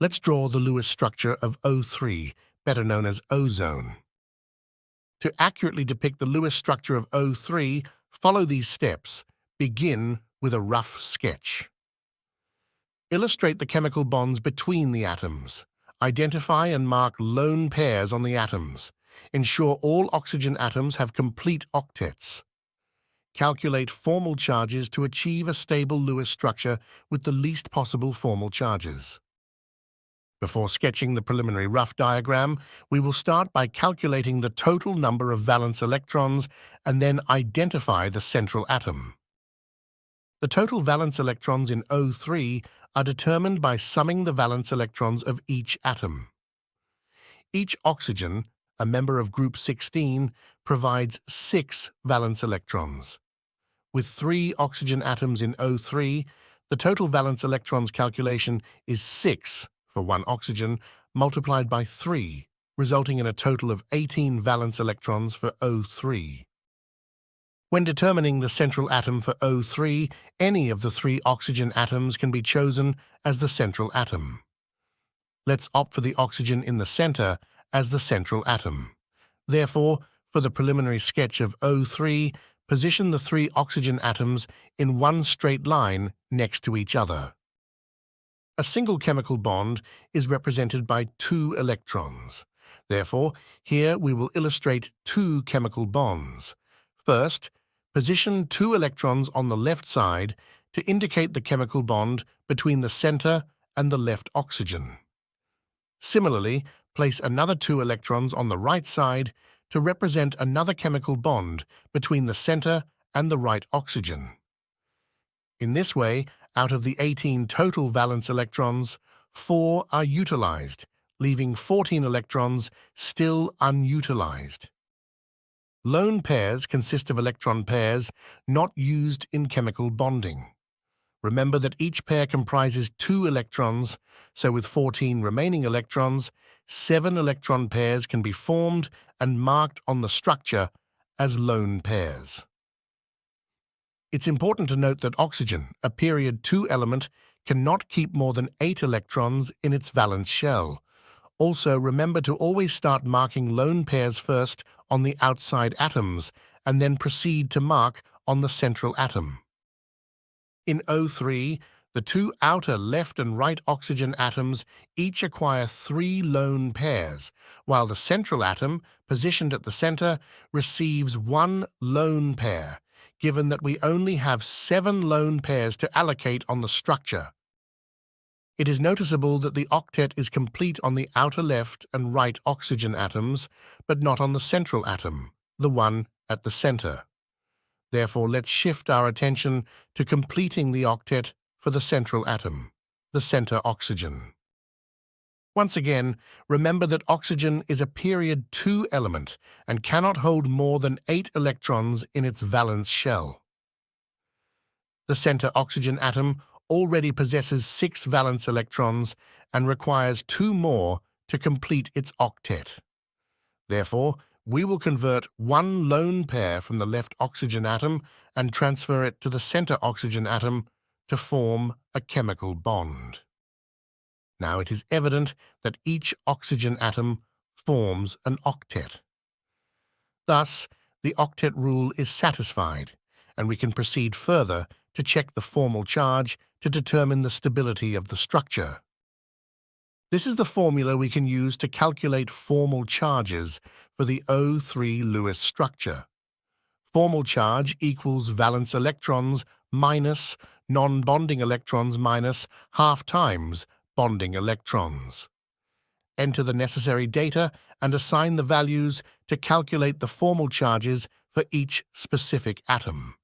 Let's draw the Lewis structure of O3, better known as ozone. To accurately depict the Lewis structure of O3, follow these steps. Begin with a rough sketch. Illustrate the chemical bonds between the atoms. Identify and mark lone pairs on the atoms. Ensure all oxygen atoms have complete octets. Calculate formal charges to achieve a stable Lewis structure with the least possible formal charges. Before sketching the preliminary rough diagram, we will start by calculating the total number of valence electrons and then identify the central atom. The total valence electrons in O3 are determined by summing the valence electrons of each atom. Each oxygen, a member of group 16, provides 6 valence electrons. With 3 oxygen atoms in O3, the total valence electrons calculation is 6 for 1 oxygen multiplied by 3, resulting in a total of 18 valence electrons for O3. When determining the central atom for O3, any of the 3 oxygen atoms can be chosen as the central atom. Let's opt for the oxygen in the center as the central atom. Therefore, for the preliminary sketch of O3, position the 3 oxygen atoms in one straight line next to each other. A single chemical bond is represented by 2 electrons. Therefore, here we will illustrate 2 chemical bonds. First, position 2 electrons on the left side to indicate the chemical bond between the center and the left oxygen. Similarly, place another 2 electrons on the right side to represent another chemical bond between the center and the right oxygen. In this way, out of the 18 total valence electrons, 4 are utilized, leaving 14 electrons still unutilized. Lone pairs consist of electron pairs not used in chemical bonding. Remember that each pair comprises 2 electrons, so with 14 remaining electrons, 7 electron pairs can be formed and marked on the structure as lone pairs. It's important to note that oxygen, a period 2 element, cannot keep more than 8 electrons in its valence shell. Also, remember to always start marking lone pairs first on the outside atoms and then proceed to mark on the central atom. In O3, the 2 outer left and right oxygen atoms each acquire 3 lone pairs, while the central atom, positioned at the center, receives 1 lone pair, given that we only have 7 lone pairs to allocate on the structure. It is noticeable that the octet is complete on the outer left and right oxygen atoms, but not on the central atom, the one at the center. Therefore, let's shift our attention to completing the octet for the central atom, the center oxygen. Once again, remember that oxygen is a period 2 element and cannot hold more than 8 electrons in its valence shell. The center oxygen atom already possesses 6 valence electrons and requires 2 more to complete its octet. Therefore, we will convert 1 lone pair from the left oxygen atom and transfer it to the center oxygen atom to form a chemical bond. Now it is evident that each oxygen atom forms an octet. Thus, the octet rule is satisfied, and we can proceed further to check the formal charge to determine the stability of the structure. This is the formula we can use to calculate formal charges for the O3 Lewis structure. Formal charge equals valence electrons minus non-bonding electrons minus half times bonding electrons. Enter the necessary data and assign the values to calculate the formal charges for each specific atom.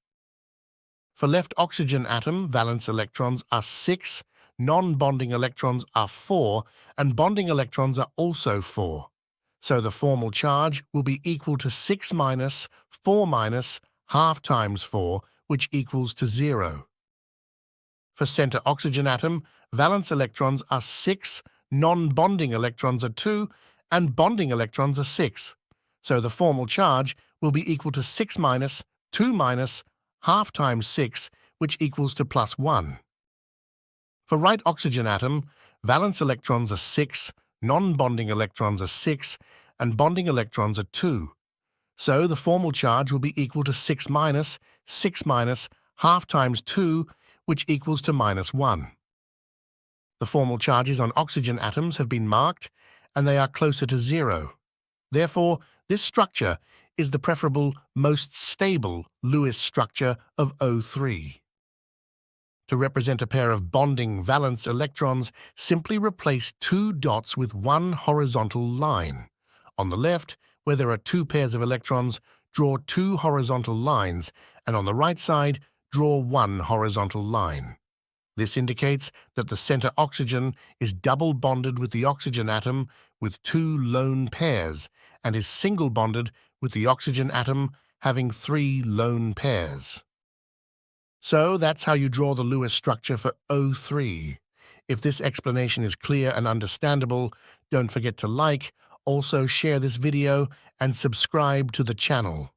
For left oxygen atom, valence electrons are 6, non-bonding electrons are 4, and bonding electrons are also 4. So the formal charge will be equal to 6 minus 4 minus half times 4, which equals to 0. For center oxygen atom, valence electrons are 6, non-bonding electrons are 2, and bonding electrons are 6. So the formal charge will be equal to 6 minus 2 minus half times 6, which equals to plus 1. For right oxygen atom, Valence electrons are 6, non-bonding electrons are 6, and bonding electrons are 2. So the formal charge will be equal to 6 minus half times 2, which equals to -1. The formal charges on oxygen atoms have been marked, and they are closer to 0. Therefore, this structure is the preferable, most stable Lewis structure of O3. To represent a pair of bonding valence electrons, simply replace 2 dots with one horizontal line. On the left, where there are 2 pairs of electrons, draw 2 horizontal lines, and on the right side, draw 1 horizontal line. This indicates that the center oxygen is double bonded with the oxygen atom with 2 lone pairs and is single bonded with the oxygen atom having 3 lone pairs. So that's how you draw the Lewis structure for O3. If this explanation is clear and understandable, don't forget to like, also share this video, and subscribe to the channel.